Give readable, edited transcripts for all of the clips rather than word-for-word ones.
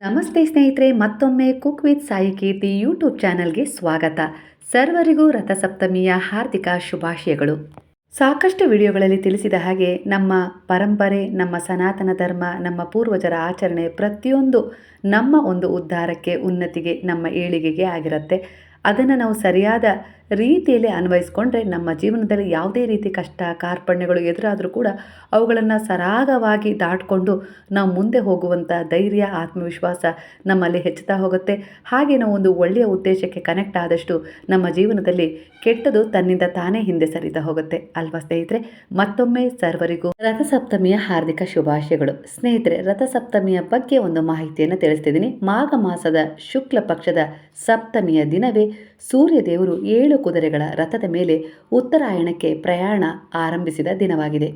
ನಮಸ್ತೆ ಸ್ನೇಹಿತರೆ, ಮತ್ತೊಮ್ಮೆ cook with Sai Keerthi YouTube ಚಾನಲ್ಗೆ ಸ್ವಾಗತ. ಸರ್ವರಿಗೂ ರಥಸಪ್ತಮಿಯ ಹಾರ್ದಿಕ ಶುಭಾಶಯಗಳು. ಸಾಕಷ್ಟು ವಿಡಿಯೋಗಳಲ್ಲಿ ತಿಳಿಸಿದ ಹಾಗೆ ನಮ್ಮ ಪರಂಪರೆ, ನಮ್ಮ ಸನಾತನ ಧರ್ಮ, ನಮ್ಮ ಪೂರ್ವಜರ ಆಚರಣೆ ಪ್ರತಿಯೊಂದು ನಮ್ಮ ಒಂದು ಉದ್ಧಾರಕ್ಕೆ, ಉನ್ನತಿಗೆ, ನಮ್ಮ ಏಳಿಗೆಗೆ ಆಗಿರುತ್ತೆ. ಅದನ್ನು ನಾವು ಸರಿಯಾದ ರೀತಿಯಲ್ಲಿ ಅನ್ವಯಿಸ್ಕೊಂಡ್ರೆ ನಮ್ಮ ಜೀವನದಲ್ಲಿ ಯಾವುದೇ ರೀತಿ ಕಷ್ಟ ಕಾರ್ಪಣ್ಯಗಳು ಎದುರಾದರೂ ಕೂಡ ಅವುಗಳನ್ನು ಸರಾಗವಾಗಿ ದಾಟಿಕೊಂಡು ನಾವು ಮುಂದೆ ಹೋಗುವಂಥ ಧೈರ್ಯ, ಆತ್ಮವಿಶ್ವಾಸ ನಮ್ಮಲ್ಲಿ ಹೆಚ್ಚುತ್ತಾ ಹೋಗುತ್ತೆ. ಹಾಗೆ ನಾವು ಒಂದು ಒಳ್ಳೆಯ ಉದ್ದೇಶಕ್ಕೆ ಕನೆಕ್ಟ್ ಆದಷ್ಟು ನಮ್ಮ ಜೀವನದಲ್ಲಿ ಕೆಟ್ಟದು ತನ್ನಿಂದ ತಾನೇ ಹಿಂದೆ ಸರಿತಾ ಹೋಗುತ್ತೆ ಅಲ್ವಾ ಸ್ನೇಹಿತರೆ. ಮತ್ತೊಮ್ಮೆ ಸರ್ವರಿಗೂ ರಥಸಪ್ತಮಿಯ ಹಾರ್ದಿಕ ಶುಭಾಶಯಗಳು. ಸ್ನೇಹಿತರೆ, ರಥಸಪ್ತಮಿಯ ಬಗ್ಗೆ ಒಂದು ಮಾಹಿತಿಯನ್ನು ತಿಳಿಸ್ತಿದ್ದೀನಿ. ಮಾಘ ಮಾಸದ ಶುಕ್ಲ ಪಕ್ಷದ ಸಪ್ತಮಿಯ ದಿನವೇ ಸೂರ್ಯದೇವರು 7 ಕುದುರೆಗಳ ರಥದ ಮೇಲೆ ಉತ್ತರಾಯಣಕ್ಕೆ ಪ್ರಯಾಣ ಆರಂಭಿಸಿದ ದಿನವಾಗಿದೆ.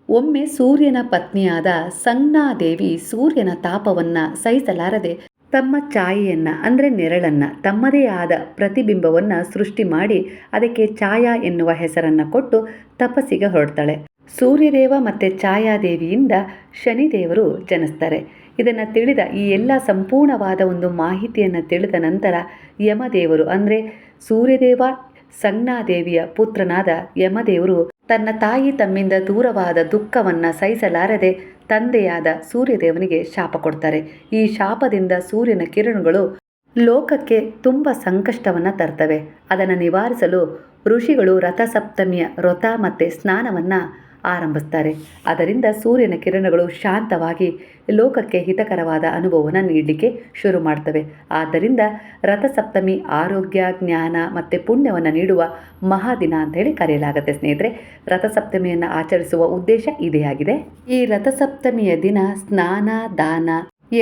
ಒಮ್ಮೆ ಸೂರ್ಯನ ಪತ್ನಿಯಾದ ಸಂಜ್ಞಾದೇವಿ ಸೂರ್ಯನ ತಾಪವನ್ನು ಸಹಿಸಲಾರದೆ ತಮ್ಮ ಛಾಯೆಯನ್ನು ಅಂದರೆ ನೆರಳನ್ನು, ತಮ್ಮದೇ ಆದ ಪ್ರತಿಬಿಂಬವನ್ನು ಸೃಷ್ಟಿ ಮಾಡಿ ಅದಕ್ಕೆ ಛಾಯಾ ಎನ್ನುವ ಹೆಸರನ್ನು ಕೊಟ್ಟು ತಪಸ್ಸಿಗೆ ಹೊರಡ್ತಾಳೆ. ಸೂರ್ಯದೇವ ಮತ್ತು ಛಾಯಾದೇವಿಯಿಂದ ಶನಿದೇವರು ಜನಿಸ್ತಾರೆ. ಇದನ್ನು ತಿಳಿದ ಈ ಎಲ್ಲ ಸಂಪೂರ್ಣವಾದ ಒಂದು ಮಾಹಿತಿಯನ್ನು ತಿಳಿದ ನಂತರ ಯಮದೇವರು ಅಂದರೆ ಸೂರ್ಯದೇವ ಸಂಜ್ಞಾದೇವಿಯ ಪುತ್ರನಾದ ಯಮದೇವರು ತನ್ನ ತಾಯಿ ತಮ್ಮಿಂದ ದೂರವಾದ ದುಃಖವನ್ನು ಸಹಿಸಲಾರದೆ ತಂದೆಯಾದ ಸೂರ್ಯದೇವನಿಗೆ ಶಾಪ ಕೊಡ್ತಾರೆ. ಈ ಶಾಪದಿಂದ ಸೂರ್ಯನ ಕಿರಣಗಳು ಲೋಕಕ್ಕೆ ತುಂಬ ಸಂಕಷ್ಟವನ್ನು ತರ್ತವೆ. ಅದನ್ನು ನಿವಾರಿಸಲು ಋಷಿಗಳು ರಥಸಪ್ತಮಿಯ ವ್ರತ ಮತ್ತು ಸ್ನಾನವನ್ನು ಆರಂಭಿಸ್ತಾರೆ. ಅದರಿಂದ ಸೂರ್ಯನ ಕಿರಣಗಳು ಶಾಂತವಾಗಿ ಲೋಕಕ್ಕೆ ಹಿತಕರವಾದ ಅನುಭವವನ್ನು ನೀಡಲಿಕ್ಕೆ ಶುರು ಮಾಡ್ತವೆ. ಆದ್ದರಿಂದ ರಥಸಪ್ತಮಿ ಆರೋಗ್ಯ, ಜ್ಞಾನ ಮತ್ತು ಪುಣ್ಯವನ್ನು ನೀಡುವ ಮಹಾದಿನ ಅಂತೇಳಿ ಕರೆಯಲಾಗುತ್ತೆ. ಸ್ನೇಹಿತರೆ, ರಥಸಪ್ತಮಿಯನ್ನು ಆಚರಿಸುವ ಉದ್ದೇಶ ಇದೇ ಆಗಿದೆ. ಈ ರಥಸಪ್ತಮಿಯ ದಿನ ಸ್ನಾನ, ದಾನ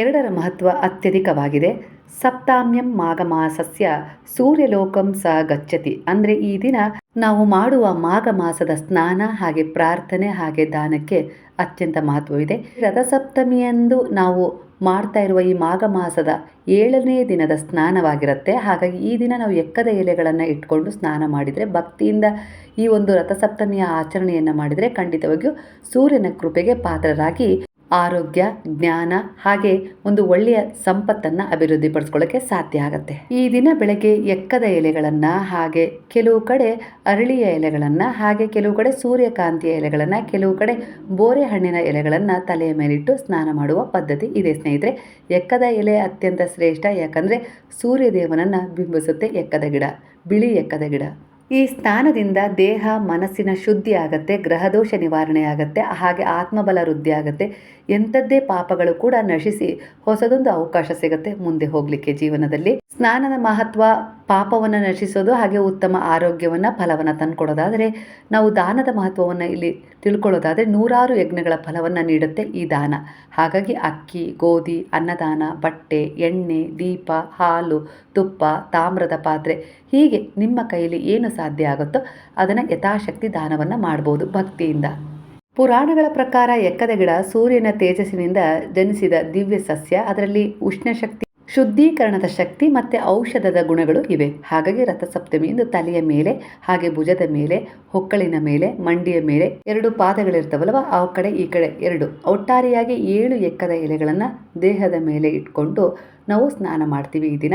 ಎರಡರ ಮಹತ್ವ ಅತ್ಯಧಿಕವಾಗಿದೆ. ಸಪ್ತಾಮ್ಯಂ ಮಾಘಮಾಸಸ್ಯ ಸೂರ್ಯಲೋಕಂ ಸ ಗಚ್ಚತಿ ಅಂದರೆ ಈ ದಿನ ನಾವು ಮಾಡುವ ಮಾಘ ಮಾಸದ ಸ್ನಾನ ಹಾಗೆ ಪ್ರಾರ್ಥನೆ ಹಾಗೆ ದಾನಕ್ಕೆ ಅತ್ಯಂತ ಮಹತ್ವವಿದೆ. ರಥಸಪ್ತಮಿಯಂದು ನಾವು ಮಾಡ್ತಾ ಇರುವ ಈ ಮಾಘ ಮಾಸದ 7ನೇ ದಿನದ ಸ್ನಾನವಾಗಿರುತ್ತೆ. ಹಾಗಾಗಿ ಈ ದಿನ ನಾವು ಎಕ್ಕದ ಎಲೆಗಳನ್ನು ಇಟ್ಕೊಂಡು ಸ್ನಾನ ಮಾಡಿದರೆ, ಭಕ್ತಿಯಿಂದ ಈ ಒಂದು ರಥಸಪ್ತಮಿಯ ಆಚರಣೆಯನ್ನು ಮಾಡಿದರೆ ಖಂಡಿತವಾಗಿಯೂ ಸೂರ್ಯನ ಕೃಪೆಗೆ ಪಾತ್ರರಾಗಿ ಆರೋಗ್ಯ, ಜ್ಞಾನ ಹಾಗೆ ಒಂದು ಒಳ್ಳೆಯ ಸಂಪತ್ತನ್ನು ಅಭಿವೃದ್ಧಿಪಡಿಸ್ಕೊಳ್ಳೋಕ್ಕೆ ಸಾಧ್ಯ ಆಗುತ್ತೆ. ಈ ದಿನ ಬೆಳಗ್ಗೆ ಎಕ್ಕದ ಎಲೆಗಳನ್ನು, ಹಾಗೆ ಕೆಲವು ಕಡೆ ಅರಳಿಯ ಎಲೆಗಳನ್ನು, ಹಾಗೆ ಕೆಲವು ಕಡೆ ಸೂರ್ಯಕಾಂತಿಯ ಎಲೆಗಳನ್ನು, ಕೆಲವು ಕಡೆ ಬೋರೆ ಹಣ್ಣಿನ ಎಲೆಗಳನ್ನು ತಲೆಯ ಮೇಲಿಟ್ಟು ಸ್ನಾನ ಮಾಡುವ ಪದ್ಧತಿ ಇದೆ ಸ್ನೇಹಿತರೆ. ಎಕ್ಕದ ಎಲೆ ಅತ್ಯಂತ ಶ್ರೇಷ್ಠ, ಯಾಕಂದರೆ ಸೂರ್ಯದೇವನನ್ನು ಬಿಂಬಿಸುತ್ತೆ ಎಕ್ಕದ ಗಿಡ, ಬಿಳಿ ಎಕ್ಕದ ಗಿಡ. ಈ ಸ್ನಾನದಿಂದ ದೇಹ ಮನಸ್ಸಿನ ಶುದ್ಧಿ ಆಗುತ್ತೆ, ಗ್ರಹದೋಷ ನಿವಾರಣೆ ಆಗುತ್ತೆ, ಹಾಗೆ ಆತ್ಮಬಲ ವೃದ್ಧಿ ಆಗುತ್ತೆ. ಎಂಥದ್ದೇ ಪಾಪಗಳು ಕೂಡ ನಶಿಸಿ ಹೊಸದೊಂದು ಅವಕಾಶ ಸಿಗುತ್ತೆ ಮುಂದೆ ಹೋಗಲಿಕ್ಕೆ ಜೀವನದಲ್ಲಿ. ಸ್ನಾನದ ಮಹತ್ವ ಪಾಪವನ್ನು ನಶಿಸೋದು, ಹಾಗೆ ಉತ್ತಮ ಆರೋಗ್ಯವನ್ನು, ಫಲವನ್ನು ತಂದುಕೊಡೋದಾದರೆ, ನಾವು ದಾನದ ಮಹತ್ವವನ್ನು ಇಲ್ಲಿ ತಿಳ್ಕೊಳ್ಳೋದಾದರೆ 100 ಯಜ್ಞಗಳ ಫಲವನ್ನು ನೀಡುತ್ತೆ ಈ ದಾನ. ಹಾಗಾಗಿ ಅಕ್ಕಿ, ಗೋಧಿ, ಅನ್ನದಾನ, ಬಟ್ಟೆ, ಎಣ್ಣೆ, ದೀಪ, ಹಾಲು, ತುಪ್ಪ, ತಾಮ್ರದ ಪಾತ್ರೆ ಹೀಗೆ ನಿಮ್ಮ ಕೈಯಲ್ಲಿ ಏನು ಸಾಧ್ಯ ಆಗುತ್ತೋ ಅದನ್ನು ಯಥಾಶಕ್ತಿ ದಾನವನ್ನು ಮಾಡ್ಬೋದು ಭಕ್ತಿಯಿಂದ. ಪುರಾಣಗಳ ಪ್ರಕಾರ ಎಕ್ಕದ ಗಿಡ ಸೂರ್ಯನ ತೇಜಸ್ಸಿನಿಂದ ಜನಿಸಿದ ದಿವ್ಯ ಸಸ್ಯ. ಅದರಲ್ಲಿ ಉಷ್ಣಶಕ್ತಿ, ಶುದ್ಧೀಕರಣದ ಶಕ್ತಿ ಮತ್ತು ಔಷಧದ ಗುಣಗಳು ಇವೆ. ಹಾಗಾಗಿ ರಥಸಪ್ತಮಿಯಿಂದ ತಲೆಯ ಮೇಲೆ, ಹಾಗೆ ಭುಜದ ಮೇಲೆ, ಹೊಕ್ಕಳಿನ ಮೇಲೆ, ಮಂಡಿಯ ಮೇಲೆ 2 ಪಾದಗಳಿರ್ತವಲ್ವ, ಆ ಕಡೆ ಈ ಕಡೆ 2 ಒಟ್ಟಾರೆಯಾಗಿ 7 ಎಕ್ಕದ ಎಲೆಗಳನ್ನು ದೇಹದ ಮೇಲೆ ಇಟ್ಕೊಂಡು ನಾವು ಸ್ನಾನ ಮಾಡ್ತೀವಿ ಈ ದಿನ.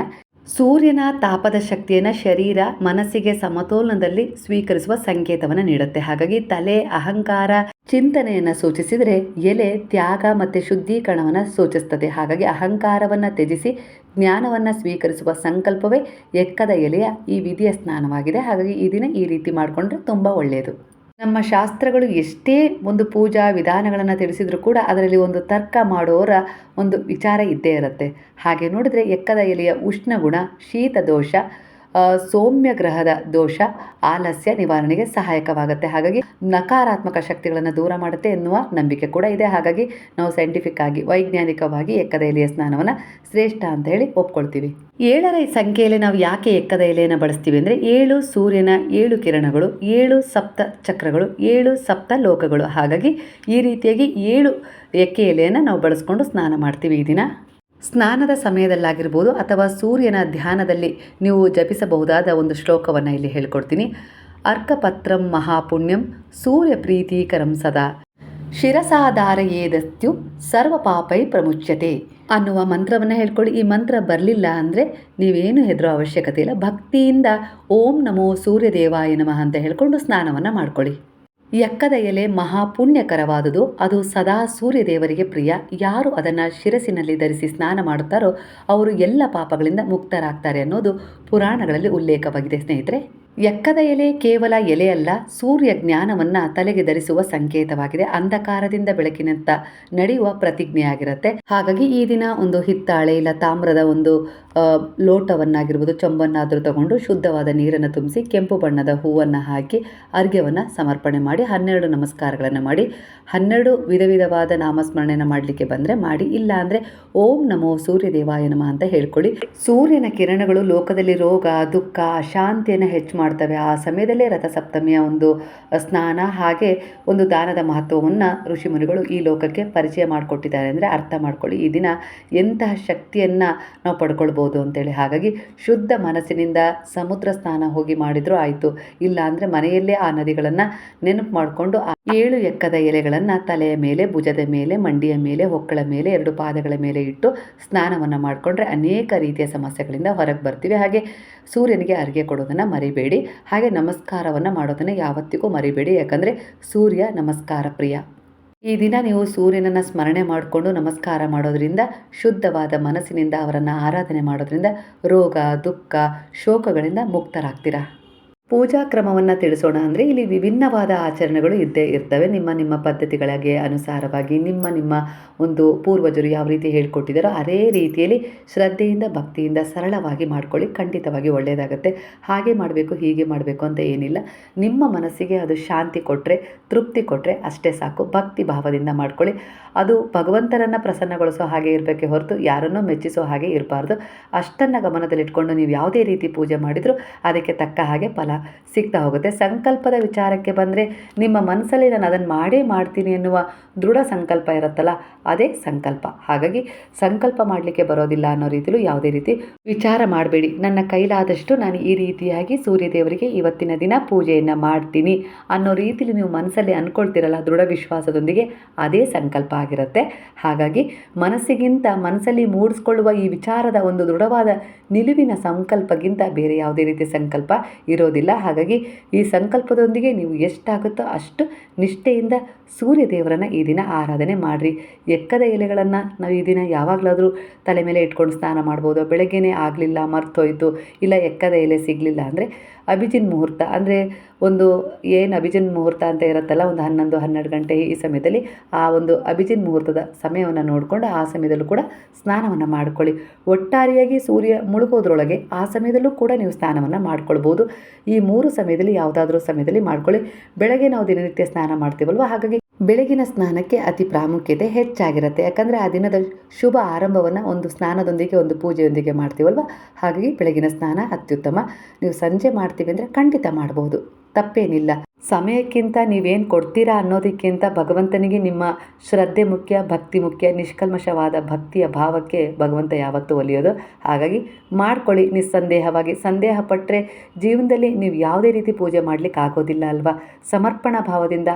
ಸೂರ್ಯನ ತಾಪದ ಶಕ್ತಿಯನ್ನು ಶರೀರ ಮನಸ್ಸಿಗೆ ಸಮತೋಲನದಲ್ಲಿ ಸ್ವೀಕರಿಸುವ ಸಂಕೇತವನ್ನು ನೀಡುತ್ತೆ. ಹಾಗಾಗಿ ತಲೆ ಅಹಂಕಾರ ಚಿಂತನೆಯನ್ನು ಸೂಚಿಸಿದರೆ, ಎಲೆ ತ್ಯಾಗ ಮತ್ತು ಶುದ್ಧೀಕರಣವನ್ನು ಸೂಚಿಸ್ತದೆ. ಹಾಗಾಗಿ ಅಹಂಕಾರವನ್ನು ತ್ಯಜಿಸಿ ಜ್ಞಾನವನ್ನು ಸ್ವೀಕರಿಸುವ ಸಂಕಲ್ಪವೇ ಎಕ್ಕದ ಎಲೆಯ ಈ ವಿಧಿಯ ಸ್ನಾನವಾಗಿದೆ. ಹಾಗಾಗಿ ಈ ದಿನ ಈ ರೀತಿ ಮಾಡಿಕೊಂಡ್ರೆ ತುಂಬ ಒಳ್ಳೆಯದು. ನಮ್ಮ ಶಾಸ್ತ್ರಗಳು ಎಷ್ಟೇ ಒಂದು ಪೂಜಾ ವಿಧಾನಗಳನ್ನು ತಿಳಿಸಿದರೂ ಕೂಡ ಅದರಲ್ಲಿ ಒಂದು ತರ್ಕ ಮಾಡೋರ ಒಂದು ವಿಚಾರ ಇದ್ದೇ ಇರುತ್ತೆ. ಹಾಗೆ ನೋಡಿದರೆ ಎಕ್ಕದ ಎಲೆಯ ಉಷ್ಣಗುಣ, ಶೀತ ದೋಷ, ಸೌಮ್ಯ ಗ್ರಹದ ದೋಷ, ಆಲಸ್ಯ ನಿವಾರಣೆಗೆ ಸಹಾಯಕವಾಗುತ್ತೆ. ಹಾಗಾಗಿ ನಕಾರಾತ್ಮಕ ಶಕ್ತಿಗಳನ್ನು ದೂರ ಮಾಡುತ್ತೆ ಎನ್ನುವ ನಂಬಿಕೆ ಕೂಡ ಇದೆ. ಹಾಗಾಗಿ ನಾವು ಸೈಂಟಿಫಿಕ್ ಆಗಿ, ವೈಜ್ಞಾನಿಕವಾಗಿ ಎಕ್ಕದ ಎಲೆಯ ಸ್ನಾನವನ್ನು ಶ್ರೇಷ್ಠ ಅಂತ ಹೇಳಿ ಒಪ್ಕೊಳ್ತೀವಿ. 7ರ ಸಂಖ್ಯೆಯಲ್ಲಿ ನಾವು ಯಾಕೆ ಎಕ್ಕದ ಎಲೆಯನ್ನು ಬಳಸ್ತೀವಿ ಅಂದರೆ, 7 ಸೂರ್ಯನ 7 ಕಿರಣಗಳು, 7 ಸಪ್ತ ಚಕ್ರಗಳು, 7 ಸಪ್ತ ಲೋಕಗಳು. ಹಾಗಾಗಿ ಈ ರೀತಿಯಾಗಿ 7 ಎಕ್ಕೆ ಎಲೆಯನ್ನು ನಾವು ಬಳಸ್ಕೊಂಡು ಸ್ನಾನ ಮಾಡ್ತೀವಿ ಈ ದಿನ. ಸ್ನಾನದ ಸಮಯದಲ್ಲಾಗಿರ್ಬೋದು ಅಥವಾ ಸೂರ್ಯನ ಧ್ಯಾನದಲ್ಲಿ ನೀವು ಜಪಿಸಬಹುದಾದ ಒಂದು ಶ್ಲೋಕವನ್ನು ಇಲ್ಲಿ ಹೇಳ್ಕೊಡ್ತೀನಿ. ಅರ್ಕಪತ್ರಂ ಮಹಾಪುಣ್ಯಂ ಸೂರ್ಯ ಪ್ರೀತಿಕರಂ ಸದಾ ಶಿರಸಾಧಾರಯೇದಸ್ತ್ಯು ಸರ್ವ ಪಾಪೈ ಪ್ರಮುಚ್ಯತೆ ಅನ್ನುವ ಮಂತ್ರವನ್ನು ಹೇಳ್ಕೊಳ್ಳಿ. ಈ ಮಂತ್ರ ಬರಲಿಲ್ಲ ಅಂದರೆ ನೀವೇನು ಹೆದರೋ ಅವಶ್ಯಕತೆ ಇಲ್ಲ. ಭಕ್ತಿಯಿಂದ ಓಂ ನಮೋ ಸೂರ್ಯದೇವಾಯ ನಮಃ ಅಂತ ಹೇಳ್ಕೊಂಡು ಸ್ನಾನವನ್ನು ಮಾಡ್ಕೊಳ್ಳಿ. ಎಕ್ಕದ ಎಲೆ ಮಹಾಪುಣ್ಯಕರವಾದುದು. ಅದು ಸದಾ ಸೂರ್ಯದೇವರಿಗೆ ಪ್ರಿಯ. ಯಾರು ಅದನ್ನು ಶಿರಸಿನಲ್ಲಿ ಧರಿಸಿ ಸ್ನಾನ ಮಾಡುತ್ತಾರೋ ಅವರು ಎಲ್ಲ ಪಾಪಗಳಿಂದ ಮುಕ್ತರಾಗ್ತಾರೆ ಅನ್ನೋದು ಪುರಾಣಗಳಲ್ಲಿ ಉಲ್ಲೇಖವಾಗಿದೆ ಸ್ನೇಹಿತರೆ. ಎಕ್ಕದ ಎಲೆ ಕೇವಲ ಎಲೆಯಲ್ಲ, ಸೂರ್ಯ ಜ್ಞಾನವನ್ನು ತಲೆಗೆ ಧರಿಸುವ ಸಂಕೇತವಾಗಿದೆ. ಅಂಧಕಾರದಿಂದ ಬೆಳಕಿನತ್ತ ನಡೆಯುವ ಪ್ರತಿಜ್ಞೆಯಾಗಿರುತ್ತೆ. ಹಾಗಾಗಿ ಈ ದಿನ ಒಂದು ಹಿತ್ತಾಳೆ ಇಲ್ಲ ತಾಮ್ರದ ಒಂದು ಲೋಟವನ್ನಾಗಿರ್ಬೋದು, ಚೊಂಬನ್ನಾದರೂ ತಗೊಂಡು ಶುದ್ಧವಾದ ನೀರನ್ನು ತುಂಬಿಸಿ ಕೆಂಪು ಬಣ್ಣದ ಹೂವನ್ನು ಹಾಕಿ ಅರ್ಘ್ಯವನ್ನು ಸಮರ್ಪಣೆ ಮಾಡಿ 12 ನಮಸ್ಕಾರಗಳನ್ನು ಮಾಡಿ 12 ವಿಧ ವಿಧವಾದ ನಾಮಸ್ಮರಣೆಯನ್ನು ಮಾಡಲಿಕ್ಕೆ ಬಂದರೆ ಮಾಡಿ, ಇಲ್ಲ ಅಂದರೆ ಓಂ ನಮೋ ಸೂರ್ಯದೇವಾಯ ನಮಃ ಅಂತ ಹೇಳ್ಕೊಳ್ಳಿ. ಸೂರ್ಯನ ಕಿರಣಗಳು ಲೋಕದಲ್ಲಿ ರೋಗ ದುಃಖ ಅಶಾಂತಿಯನ್ನು ಹೆಚ್ಚು ಮಾಡ್ತವೆ. ಆ ಸಮಯದಲ್ಲೇ ರಥಸಪ್ತಮಿಯ ಒಂದು ಸ್ನಾನ ಹಾಗೆ ಒಂದು ದಾನದ ಮಹತ್ವವನ್ನು ಋಷಿಮುನಿಗಳು ಈ ಲೋಕಕ್ಕೆ ಪರಿಚಯ ಮಾಡಿಕೊಟ್ಟಿದ್ದಾರೆ ಅಂದರೆ ಅರ್ಥ ಮಾಡ್ಕೊಳ್ಳಿ. ಈ ದಿನ ಎಂತಹ ಶಕ್ತಿಯನ್ನು ನಾವು ಪಡ್ಕೊಳ್ಬೋದು ಅಂತೇಳಿ. ಹಾಗಾಗಿ ಶುದ್ಧ ಮನಸ್ಸಿನಿಂದ ಸಮುದ್ರ ಸ್ನಾನ ಹೋಗಿ ಮಾಡಿದರೂ ಆಯಿತು, ಇಲ್ಲ ಅಂದರೆ ಮನೆಯಲ್ಲೇ ಆ ನದಿಗಳನ್ನು ನೆನಪು ಮಾಡಿಕೊಂಡು 7 ಎಕ್ಕದ ಎಲೆಗಳನ್ನು ತಲೆಯ ಮೇಲೆ, ಭುಜದ ಮೇಲೆ, ಮಂಡಿಯ ಮೇಲೆ, ಹೊಕ್ಕಳ ಮೇಲೆ, 2 ಪಾದಗಳ ಮೇಲೆ ಇಟ್ಟು ಸ್ನಾನವನ್ನು ಮಾಡಿಕೊಂಡ್ರೆ ಅನೇಕ ರೀತಿಯ ಸಮಸ್ಯೆಗಳಿಂದ ಹೊರಗೆ ಬರ್ತೀವಿ. ಹಾಗೆ ಸೂರ್ಯನಿಗೆ ಅರ್ಘ್ಯ ಕೊಡೋದನ್ನು ಮರಿಬೇಡಿ. ಹಾಗೆ ನಮಸ್ಕಾರವನ್ನು ಮಾಡೋದನ್ನು ಯಾವತ್ತಿಗೂ ಮರಿಬೇಡಿ, ಯಾಕಂದರೆ ಸೂರ್ಯ ನಮಸ್ಕಾರ ಪ್ರಿಯ. ಈ ದಿನ ನೀವು ಸೂರ್ಯನನ್ನು ಸ್ಮರಣೆ ಮಾಡಿಕೊಂಡು ನಮಸ್ಕಾರ ಮಾಡೋದ್ರಿಂದ, ಶುದ್ಧವಾದ ಮನಸ್ಸಿನಿಂದ ಅವರನ್ನು ಆರಾಧನೆ ಮಾಡೋದ್ರಿಂದ ರೋಗ ದುಃಖ ಶೋಕಗಳಿಂದ ಮುಕ್ತರಾಗ್ತೀರಾ. ಪೂಜಾ ಕ್ರಮವನ್ನು ತಿಳಿಸೋಣ ಅಂದರೆ ಇಲ್ಲಿ ವಿಭಿನ್ನವಾದ ಆಚರಣೆಗಳು ಇದ್ದೇ ಇರ್ತವೆ. ನಿಮ್ಮ ಪದ್ಧತಿಗಳಿಗೆ ಅನುಸಾರವಾಗಿ ನಿಮ್ಮ ಒಂದು ಪೂರ್ವಜರು ಯಾವ ರೀತಿ ಹೇಳ್ಕೊಟ್ಟಿದ್ದಾರೋ ಅದೇ ರೀತಿಯಲ್ಲಿ ಶ್ರದ್ಧೆಯಿಂದ ಭಕ್ತಿಯಿಂದ ಸರಳವಾಗಿ ಮಾಡ್ಕೊಳ್ಳಿ. ಖಂಡಿತವಾಗಿ ಒಳ್ಳೆಯದಾಗುತ್ತೆ. ಹಾಗೆ ಮಾಡಬೇಕು ಹೀಗೆ ಮಾಡಬೇಕು ಅಂತ ಏನಿಲ್ಲ. ನಿಮ್ಮ ಮನಸ್ಸಿಗೆ ಅದು ಶಾಂತಿ ಕೊಟ್ಟರೆ, ತೃಪ್ತಿ ಕೊಟ್ಟರೆ ಅಷ್ಟೇ ಸಾಕು. ಭಕ್ತಿ ಭಾವದಿಂದ ಮಾಡ್ಕೊಳ್ಳಿ. ಅದು ಭಗವಂತನನ್ನು ಪ್ರಸನ್ನಗೊಳಿಸೋ ಹಾಗೆ ಇರಬೇಕೆ ಹೊರತು ಯಾರನ್ನೂ ಮೆಚ್ಚಿಸೋ ಹಾಗೆ ಇರಬಾರ್ದು. ಅಷ್ಟನ್ನು ಗಮನದಲ್ಲಿಟ್ಕೊಂಡು ನೀವು ಯಾವುದೇ ರೀತಿ ಪೂಜೆ ಮಾಡಿದರೂ ಅದಕ್ಕೆ ತಕ್ಕ ಹಾಗೆ ಫಲ ಸಿಗ್ತಾ ಹೋಗುತ್ತೆ. ಸಂಕಲ್ಪದ ವಿಚಾರಕ್ಕೆ ಬಂದರೆ ನಿಮ್ಮ ಮನಸ್ಸಲ್ಲಿ ನಾನು ಅದನ್ನು ಮಾಡೇ ಮಾಡ್ತೀನಿ ಎನ್ನುವ ದೃಢ ಸಂಕಲ್ಪ ಇರುತ್ತಲ್ಲ, ಅದೇ ಸಂಕಲ್ಪ. ಹಾಗಾಗಿ ಸಂಕಲ್ಪ ಮಾಡಲಿಕ್ಕೆ ಬರೋದಿಲ್ಲ ಅನ್ನೋ ರೀತಿಯಲ್ಲೂ ಯಾವುದೇ ರೀತಿ ವಿಚಾರ ಮಾಡಬೇಡಿ. ನನ್ನ ಕೈಲಾದಷ್ಟು ನಾನು ಈ ರೀತಿಯಾಗಿ ಸೂರ್ಯದೇವರಿಗೆ ಇವತ್ತಿನ ದಿನ ಪೂಜೆಯನ್ನು ಮಾಡ್ತೀನಿ ಅನ್ನೋ ರೀತಿಯಲ್ಲಿ ನೀವು ಮನಸ್ಸಲ್ಲಿ ಅಂದ್ಕೊಳ್ತಿರಲ್ಲ ದೃಢ ವಿಶ್ವಾಸದೊಂದಿಗೆ, ಅದೇ ಸಂಕಲ್ಪ ಆಗಿರುತ್ತೆ. ಹಾಗಾಗಿ ಮನಸ್ಸಿಗಿಂತ ಮನಸ್ಸಲ್ಲಿ ಮೂಡಿಸ್ಕೊಳ್ಳುವ ಈ ವಿಚಾರದ ಒಂದು ದೃಢವಾದ ನಿಲುವಿನ ಸಂಕಲ್ಪಗಿಂತ ಬೇರೆ ಯಾವುದೇ ರೀತಿಯ ಸಂಕಲ್ಪ ಇರೋದಿಲ್ಲ. ಹಾಗಾಗಿ ಈ ಸಂಕಲ್ಪದೊಂದಿಗೆ ನೀವು ಎಷ್ಟಾಗುತ್ತೋ ಅಷ್ಟು ನಿಷ್ಠೆಯಿಂದ ಸೂರ್ಯದೇವರನ್ನು ಈ ದಿನ ಆರಾಧನೆ ಮಾಡಿರಿ. ಎಕ್ಕದ ಎಲೆಗಳನ್ನು ನಾವು ಈ ದಿನ ಯಾವಾಗಲಾದರೂ ತಲೆ ಮೇಲೆ ಇಟ್ಕೊಂಡು ಸ್ನಾನ ಮಾಡ್ಬೋದು. ಬೆಳಗ್ಗೆನೇ ಆಗಲಿಲ್ಲ, ಮರ್ತೋಯ್ತು, ಇಲ್ಲ ಎಕ್ಕದ ಎಲೆ ಸಿಗಲಿಲ್ಲ ಅಂದರೆ ಅಭಿಜಿನ್ ಮುಹೂರ್ತ ಅಂದರೆ ಒಂದು ಏನು ಅಭಿಜಿನ್ ಮುಹೂರ್ತ ಅಂತ ಇರುತ್ತಲ್ಲ, ಒಂದು 11-12 ಗಂಟೆ ಈ ಸಮಯದಲ್ಲಿ ಆ ಒಂದು ಅಭಿಜಿನ್ ಮುಹೂರ್ತದ ಸಮಯವನ್ನು ನೋಡಿಕೊಂಡು ಆ ಸಮಯದಲ್ಲೂ ಕೂಡ ಸ್ನಾನವನ್ನು ಮಾಡ್ಕೊಳ್ಳಿ. ಒಟ್ಟಾರೆಯಾಗಿ ಸೂರ್ಯ ಮುಳುಗೋದ್ರೊಳಗೆ ಆ ಸಮಯದಲ್ಲೂ ಕೂಡ ನೀವು ಸ್ನಾನವನ್ನು ಮಾಡ್ಕೊಳ್ಬೋದು. ಈ 3 ಸಮಯದಲ್ಲಿ ಯಾವುದಾದ್ರೂ ಸಮಯದಲ್ಲಿ ಮಾಡ್ಕೊಳ್ಳಿ. ಬೆಳಗ್ಗೆ ನಾವು ದಿನನಿತ್ಯ ಸ್ನಾನ ಮಾಡ್ತೀವಲ್ವ, ಹಾಗಾಗಿ ಬೆಳಗಿನ ಸ್ನಾನಕ್ಕೆ ಅತಿ ಪ್ರಾಮುಖ್ಯತೆ ಹೆಚ್ಚಾಗಿರುತ್ತೆ. ಯಾಕಂದರೆ ಆ ದಿನದ ಶುಭ ಆರಂಭವನ್ನು ಒಂದು ಸ್ನಾನದೊಂದಿಗೆ ಒಂದು ಪೂಜೆಯೊಂದಿಗೆ ಮಾಡ್ತೀವಲ್ವ, ಹಾಗಾಗಿ ಬೆಳಗಿನ ಸ್ನಾನ ಅತ್ಯುತ್ತಮ. ನೀವು ಸಂಜೆ ಮಾಡ್ತೀವಿ ಅಂದರೆ ಖಂಡಿತ ಮಾಡ್ಬೋದು, ತಪ್ಪೇನಿಲ್ಲ. ಸಮಯಕ್ಕಿಂತ ನೀವೇನು ಕೊಡ್ತೀರಾ ಅನ್ನೋದಕ್ಕಿಂತ ಭಗವಂತನಿಗೆ ನಿಮ್ಮ ಶ್ರದ್ಧೆ ಮುಖ್ಯ, ಭಕ್ತಿ ಮುಖ್ಯ. ನಿಷ್ಕಲ್ಮಶವಾದ ಭಕ್ತಿಯ ಭಾವಕ್ಕೆ ಭಗವಂತ ಯಾವತ್ತೂ ಒಲಿಯೋದು. ಹಾಗಾಗಿ ಮಾಡ್ಕೊಳ್ಳಿ ನಿಸ್ಸಂದೇಹವಾಗಿ. ಸಂದೇಹ ಪಟ್ಟರೆ ಜೀವನದಲ್ಲಿ ನೀವು ಯಾವುದೇ ರೀತಿ ಪೂಜೆ ಮಾಡಲಿಕ್ಕೆ ಆಗೋದಿಲ್ಲ ಅಲ್ವಾ. ಸಮರ್ಪಣಾ ಭಾವದಿಂದ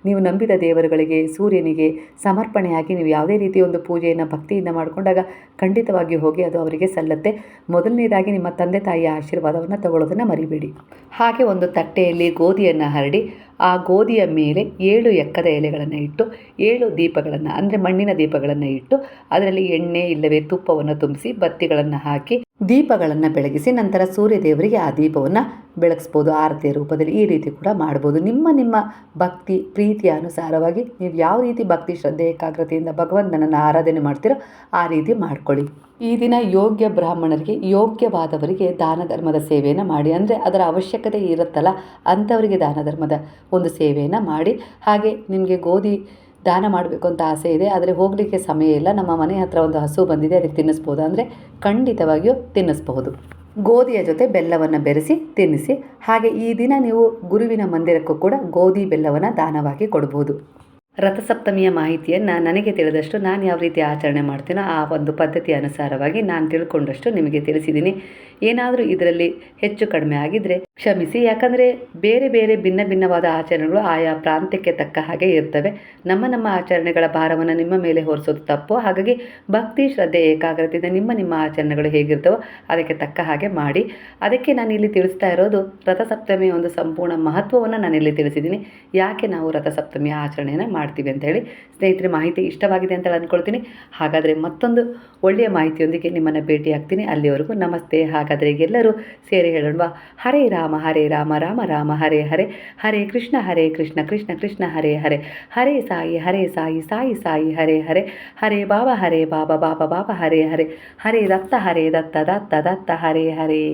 ನೀವು ನಂಬಿದ ದೇವರುಗಳಿಗೆ, ಸೂರ್ಯನಿಗೆ ಸಮರ್ಪಣೆಯಾಗಿ ನೀವು ಯಾವುದೇ ರೀತಿಯ ಒಂದು ಪೂಜೆಯನ್ನು ಭಕ್ತಿಯಿಂದ ಮಾಡಿಕೊಂಡಾಗ ಖಂಡಿತವಾಗಿ ಹೋಗಿ ಅದು ಅವರಿಗೆ ಸಲ್ಲತ್ತೆ. ಮೊದಲನೇದಾಗಿ ನಿಮ್ಮ ತಂದೆ ತಾಯಿಯ ಆಶೀರ್ವಾದವನ್ನು ತಗೊಳ್ಳೋದನ್ನು ಮರಿಬೇಡಿ. ಹಾಗೆ ಒಂದು ತಟ್ಟೆಯಲ್ಲಿ ಗೋಧಿಯನ್ನು ಹರಡಿ ಆ ಗೋಧಿಯ ಮೇಲೆ 7 ಎಕ್ಕದ ಎಲೆಗಳನ್ನು ಇಟ್ಟು 7 ದೀಪಗಳನ್ನು ಅಂದರೆ ಮಣ್ಣಿನ ದೀಪಗಳನ್ನು ಇಟ್ಟು ಅದರಲ್ಲಿ ಎಣ್ಣೆ ಇಲ್ಲವೇ ತುಪ್ಪವನ್ನು ತುಂಬಿಸಿ ಬತ್ತಿಗಳನ್ನು ಹಾಕಿ ದೀಪಗಳನ್ನು ಬೆಳಗಿಸಿ ನಂತರ ಸೂರ್ಯದೇವರಿಗೆ ಆ ದೀಪವನ್ನು ಬೆಳಗಿಸ್ಬೋದು ಆರತಿಯ ರೂಪದಲ್ಲಿ. ಈ ರೀತಿ ಕೂಡ ಮಾಡ್ಬೋದು. ನಿಮ್ಮ ಭಕ್ತಿ ಪ್ರೀತಿಯ ಅನುಸಾರವಾಗಿ ನೀವು ಯಾವ ರೀತಿ ಭಕ್ತಿ ಶ್ರದ್ಧೆ ಏಕಾಗ್ರತೆಯಿಂದ ಭಗವಂತನನ್ನು ಆರಾಧನೆ ಮಾಡ್ತೀರೋ ಆ ರೀತಿ ಮಾಡ್ಕೊಳ್ಳಿ. ಈ ದಿನ ಯೋಗ್ಯ ಬ್ರಾಹ್ಮಣರಿಗೆ, ಯೋಗ್ಯವಾದವರಿಗೆ ದಾನ ಧರ್ಮದ ಸೇವೆಯನ್ನು ಮಾಡಿ. ಅಂದರೆ ಅದರ ಅವಶ್ಯಕತೆ ಇರುತ್ತಲ್ಲ ಅಂಥವರಿಗೆ ದಾನ ಧರ್ಮದ ಒಂದು ಸೇವೆಯನ್ನು ಮಾಡಿ. ಹಾಗೆ ನಿಮಗೆ ಗೋಧಿ ದಾನ ಮಾಡಬೇಕು ಅಂತ ಆಸೆ ಇದೆ, ಆದರೆ ಹೋಗಲಿಕ್ಕೆ ಸಮಯ ಇಲ್ಲ, ನಮ್ಮ ಮನೆ ಹತ್ರ ಒಂದು ಹಸು ಬಂದಿದೆ ಅದಕ್ಕೆ ತಿನ್ನಿಸ್ಬೋದು ಅಂದರೆ ಖಂಡಿತವಾಗಿಯೂ ತಿನ್ನಿಸ್ಬಹುದು. ಗೋಧಿಯ ಜೊತೆ ಬೆಲ್ಲವನ್ನು ಬೆರೆಸಿ ತಿನ್ನಿಸಿ. ಹಾಗೆ ಈ ದಿನ ನೀವು ಗುರುವಿನ ಮಂದಿರಕ್ಕೂ ಕೂಡ ಗೋಧಿ ಬೆಲ್ಲವನ್ನು ದಾನವಾಗಿ ಕೊಡ್ಬೋದು. ರಥಸಪ್ತಮಿಯ ಮಾಹಿತಿಯನ್ನು ನನಗೆ ತಿಳಿದಷ್ಟು ನಾನು ಯಾವ ರೀತಿ ಆಚರಣೆ ಮಾಡ್ತೀನೋ ಆ ಒಂದು ಪದ್ಧತಿ ಅನುಸಾರವಾಗಿ ನಾನು ತಿಳ್ಕೊಂಡಷ್ಟು ನಿಮಗೆ ತಿಳಿಸಿದ್ದೀನಿ. ಏನಾದರೂ ಇದರಲ್ಲಿ ಹೆಚ್ಚು ಕಡಿಮೆ ಆಗಿದ್ದರೆ ಕ್ಷಮಿಸಿ. ಯಾಕಂದರೆ ಬೇರೆ ಬೇರೆ ಭಿನ್ನ ಭಿನ್ನವಾದ ಆಚರಣೆಗಳು ಆಯಾ ಪ್ರಾಂತ್ಯಕ್ಕೆ ತಕ್ಕ ಹಾಗೆ ಇರ್ತವೆ. ನಮ್ಮ ಆಚರಣೆಗಳ ಭಾರವನ್ನು ನಿಮ್ಮ ಮೇಲೆ ಹೊರಿಸೋದು ತಪ್ಪು. ಹಾಗಾಗಿ ಭಕ್ತಿ, ಶ್ರದ್ಧೆ, ಏಕಾಗ್ರತೆಯಿಂದ ನಿಮ್ಮ ಆಚರಣೆಗಳು ಹೇಗಿರ್ತವೋ ಅದಕ್ಕೆ ತಕ್ಕ ಹಾಗೆ ಮಾಡಿ. ಅದಕ್ಕೆ ನಾನು ಇಲ್ಲಿ ತಿಳಿಸ್ತಾ ಇರೋದು ರಥಸಪ್ತಮಿಯ ಒಂದು ಸಂಪೂರ್ಣ ಮಹತ್ವವನ್ನು ನಾನಿಲ್ಲಿ ತಿಳಿಸಿದ್ದೀನಿ. ಯಾಕೆ ನಾವು ರಥಸಪ್ತಮಿಯ ಆಚರಣೆಯನ್ನು ಮಾಡ್ತೀವಿ ಅಂತ ಹೇಳಿ. ಸ್ನೇಹಿತರೆ, ಮಾಹಿತಿ ಇಷ್ಟವಾಗಿದೆ ಅಂತ ಅಂದ್ಕೊಳ್ತೀನಿ. ಹಾಗಾದರೆ ಮತ್ತೊಂದು ಒಳ್ಳೆಯ ಮಾಹಿತಿಯೊಂದಿಗೆ ನಿಮ್ಮನ್ನು ಭೇಟಿ ಆಗ್ತೀನಿ. ಅಲ್ಲಿವರೆಗೂ ನಮಸ್ತೆ. ಹಾಗಾದರೆ ಎಲ್ಲರೂ ಸೇರಿ ಹೇಳೋಣ, ಹರೇ ರಾಮ ರಾಮ ರಾಮ ಹರೇ ಹರೇ, ಹರೇ ಕೃಷ್ಣ ಕೃಷ್ಣ ಕೃಷ್ಣ ಹರೇ ಹರೇ, ಹರೇ ಸಾಯಿ ಸಾಯಿ ಸಾಯಿ ಹರೇ ಹರೇ, ಹರೇ ಬಾಬಾ ಬಾಬಾ ಬಾಬಾ ಹರೇ ಹರೇ, ಹರೇ ದತ್ತ ದತ್ತ ದತ್ತ ಹರೇ ಹರೇ.